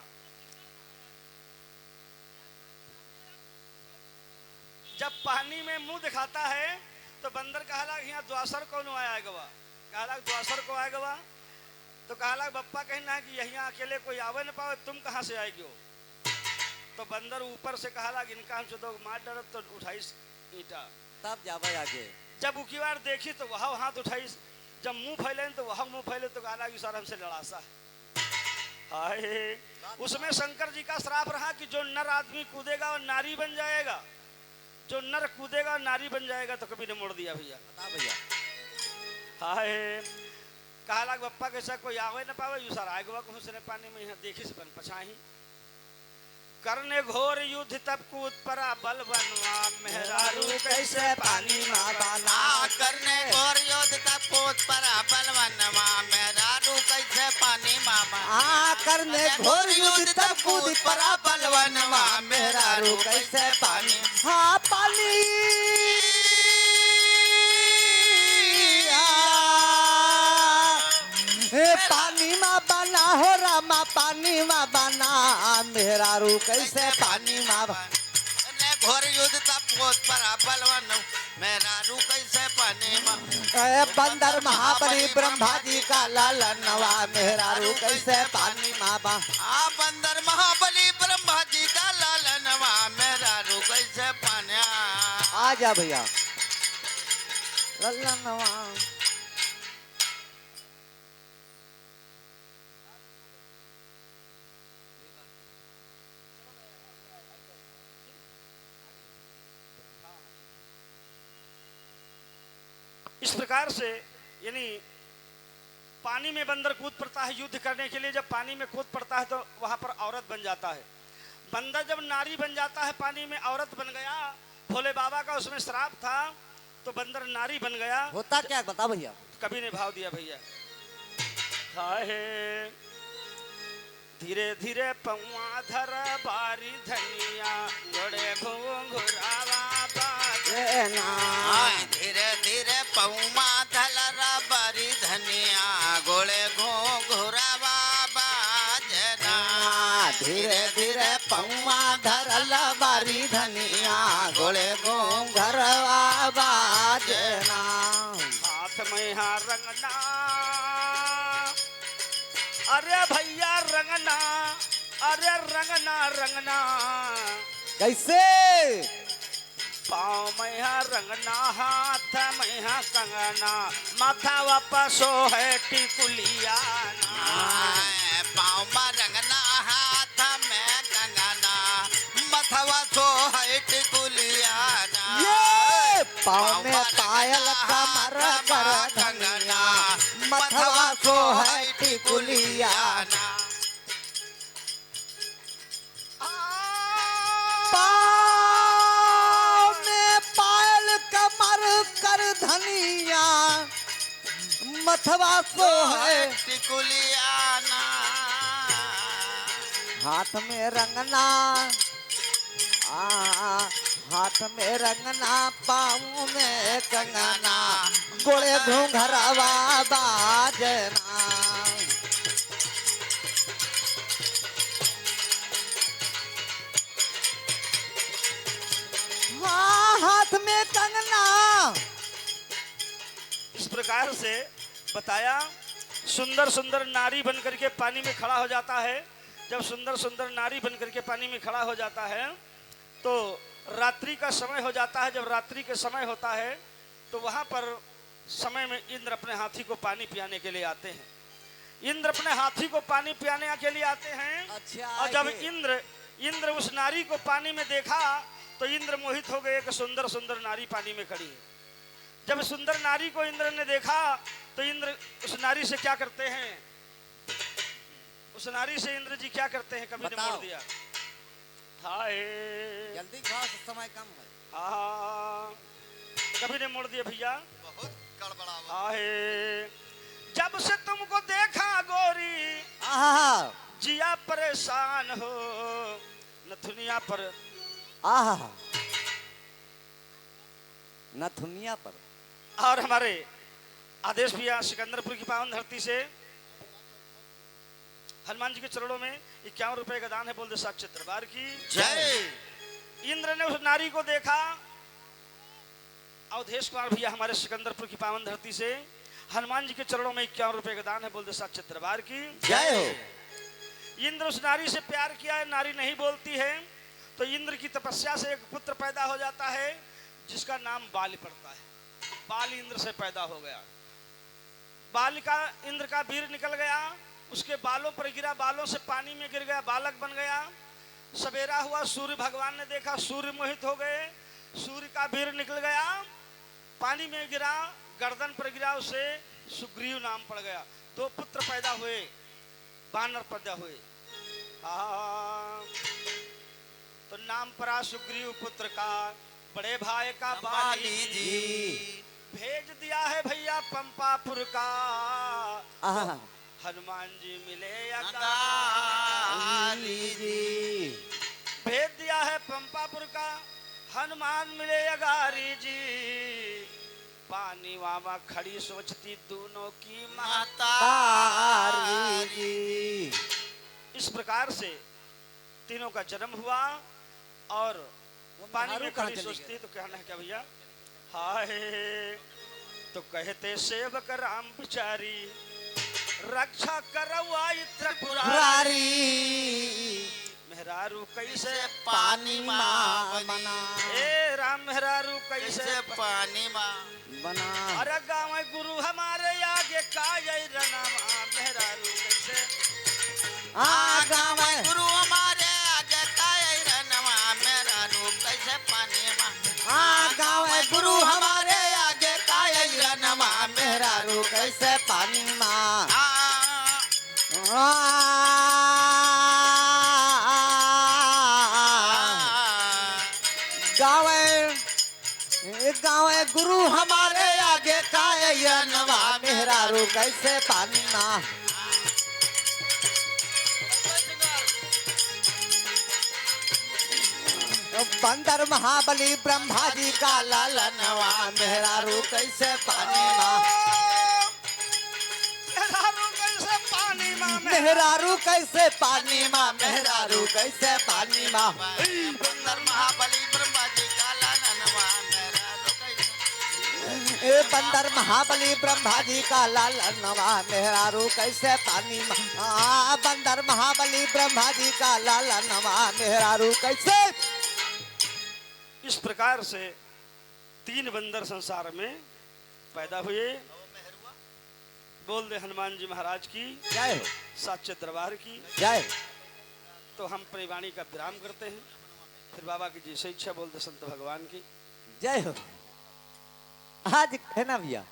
जब पानी में मुंह दिखाता है तो बंदर कहला यहाँ द्वासर कौन आया गवा, कहला द्वासर को आया गवा। तो कहला बप्पा कहना कि यहाँ अकेले कोई आवे न पावे, तुम कहाँ से आएगी हो। तो बंदर ऊपर से कहला इनका हमसे तो मार डर तो उठाई ईटा, तब जावे आगे। जब उकी बार देखी तो वह हाथ उठाई, जब मुंह फैले तो वह मुंह फैले तो कहला कि सर हमसे लड़ासा है। हाय उसमें शंकर जी का श्राप रहा कि जो नर आदमी कूदेगा वो नारी बन जाएगा, जो नर कूदेगा नारी बन जाएगा। तो कभी ने मोड़ दिया भैया, बता भैया। हाय कहला बप्पा कैसा कोई आवे न पावे यू सर आगवा को उसने पानी में यहाँ देखी से बन पछाही। करने घोर युद्ध तब कूद परा बलवनवा, मेहरारू कैसे पानी में बाना। करने घोर युद्ध तब कूद परा बलवनवा, मेहरारू कैसे पानी में बाना। करने घोर युद्ध तब कूद परा बलवनवा, मेहरारू कैसे पानी। हाँ पानी पानी में बना हो रामा, पानी में बना मेहरारू कैसे पानी में। घोर युद्ध तब कूद परा बलवन, मेहरारू कैसे पानी में। बंदर महाबली ब्रह्मा जी का लालनवा, मेहरारू कैसे पानी में बा। बंदर महाबली ब्रह्मा जी का लालनवा, मेहरारू कैसे पानी। आ जा भैया लालनवा। इस प्रकार से यानी पानी में बंदर कूद पड़ता है युद्ध करने के लिए। जब पानी में कूद पड़ता है तो वहां पर औरत बन जाता है। बंदर जब नारी बन जाता है, पानी में औरत बन गया। भोले बाबा का उसमें श्राप था तो बंदर नारी बन गया। होता क्या बता भैया। कभी ने भाव दिया भैया। हाय धीरे धीरे पौआ धर बारी धनिया, गोड़े घुंघरावा धीरे धीरे पौमा धलरा बारी धनिया, गोले घुंघरावा बाजना। धीरे धीरे पौआ धरल बारी धनिया, गोले घुंघरवा बाजना। हाथ में हाँ रंगना, अरे भैया रंगना, अरे रंगना रंगना। कैसे पाँव में है रंगना, हाथ में है कंगना, माथा वापसो है टिकुलिया पाँव में रंगना, हाथ में कंगना, मथवा सो है टिकुलियाना। ये पाँव में पायल कमर कर धनिया, मथवा सो है टिकुलियाना। पाँव में पायल कमर कर धनिया, मथवा सो है टिकुलियाना। हाथ में रंगना, हाथ में रंगना, पाँव में कंगना, गोड़े घूंघरवा बाजना। हाँ, हाथ में कंगना। इस प्रकार से बताया। सुंदर सुंदर नारी बन करके पानी में खड़ा हो जाता है। जब सुंदर सुंदर नारी बन करके पानी में खड़ा हो जाता है तो रात्रि का समय हो जाता है। जब रात्रि के समय होता है तो वहां पर समय में इंद्र अपने हाथी को पानी पियाने के लिए आते हैं। इंद्र अपने हाथी को पानी पियाने के लिए आते हैं। अच्छा, और जब इंद्र उस नारी को पानी में देखा तो इंद्र मोहित हो गए कि सुंदर सुंदर नारी पानी में खड़ी है। जब सुंदर नारी को इंद्र ने देखा तो इंद्र उस नारी से क्या करते हैं, उस नारी से इंद्र जी क्या करते हैं, कभी ने मोड़ दिया। हाय जल्दी खाओ, समय कम है। हाँ, कभी ने मोड़ दिया भैया। बहुत गड़बड़ा। हाय जब से तुमको देखा गोरी, आहा, जिया परेशान हो, नथुनिया पर आहा, नथुनिया पर। और हमारे आदेश भैया सिकंदरपुर की पावन धरती से हनुमान जी के चरणों में 51 रुपए का दान है। बोल दे साक्षात दरबार की जय। इंद्र ने उस नारी को देखा। अवधेश कुमार भैया हमारे सिकंदरपुर की पावन धरती से हनुमान जी के चरणों में 51 रुपए का दान है। बोल दे साक्षात दरबार की जय हो। इंद्र उस नारी से प्यार किया है, नारी नहीं बोलती है तो इंद्र की तपस्या से एक पुत्र पैदा हो जाता है जिसका नाम बाल पड़ता है। बाल इंद्र से पैदा हो गया। बाल का इंद्र का वीर निकल गया, उसके बालों पर गिरा, बालों से पानी में गिर गया, बालक बन गया। सवेरा हुआ, सूर्य भगवान ने देखा, सूर्य मोहित हो गए, सूर्य का वीर निकल गया, पानी में गिरा, गर्दन पर गिरा, उसे सुग्रीव नाम पड़ गया। 2 पुत्र पैदा हुए, वानर पैदा हुए। तो नाम पड़ा सुग्रीव पुत्र का, बड़े भाई का बाली जी, भेज दिया है भैया पंपापुर का। आहा, हनुमान जी मिले अगारी जी, भेज दिया है पंपापुर का, हनुमान मिले अगारी जी। पानी वामा खड़ी सोचती दोनों की माता जी। इस प्रकार से तीनों का जन्म हुआ और पानी में खड़ी सोचती तो कहना है क्या भैया। हाय तो कहते सेवक राम बिचारी, रक्षा करवाई त्रिपुरारी। मेहरारू कैसे पानी माँ बना, ए राम मेहरारू कैसे पानी माँ बना। अरे गाँव गुरु हमारे आगे काये रनामा, मेहरारू कैसे गाँव गुरु हमारे आगे काये रनवा, मेहरारू कैसे पानी माँ। गाँव गुरु हमारे आगे काये रनवा, मेहरारू कैसे पानी माँ। गाँव गुरु हमारे आगे काये रनवा, मेहरारू कैसे पानी माँ। बंदर महाबली ब्रह्मा जी का लालनवा, मेहरारू कैसे पानी माँ। मेहरारू कैसे पानी माँ, मेहरारू कैसे पानी माँ, मेहरारू कैसे पानी माँ। बंदर महाबली ब्रह्मा जी का लालनवा, मेहरारू कैसे। ए बंदर महाबली ब्रह्मा जी का लालनवा, मेहरारू कैसे पानी माँ। बंदर महाबली ब्रह्मा जी का लालनवा, मेहरारू कैसे। इस प्रकार से 3 बंदर संसार में पैदा हुए। बोल दे हनुमान जी महाराज की जय हो, साचे दरबार की। जय हो। तो हम अपनी वाणी का विराम करते हैं, फिर बाबा की जैसे इच्छा बोल दे संत भगवान की जय हो। आज है ना भैया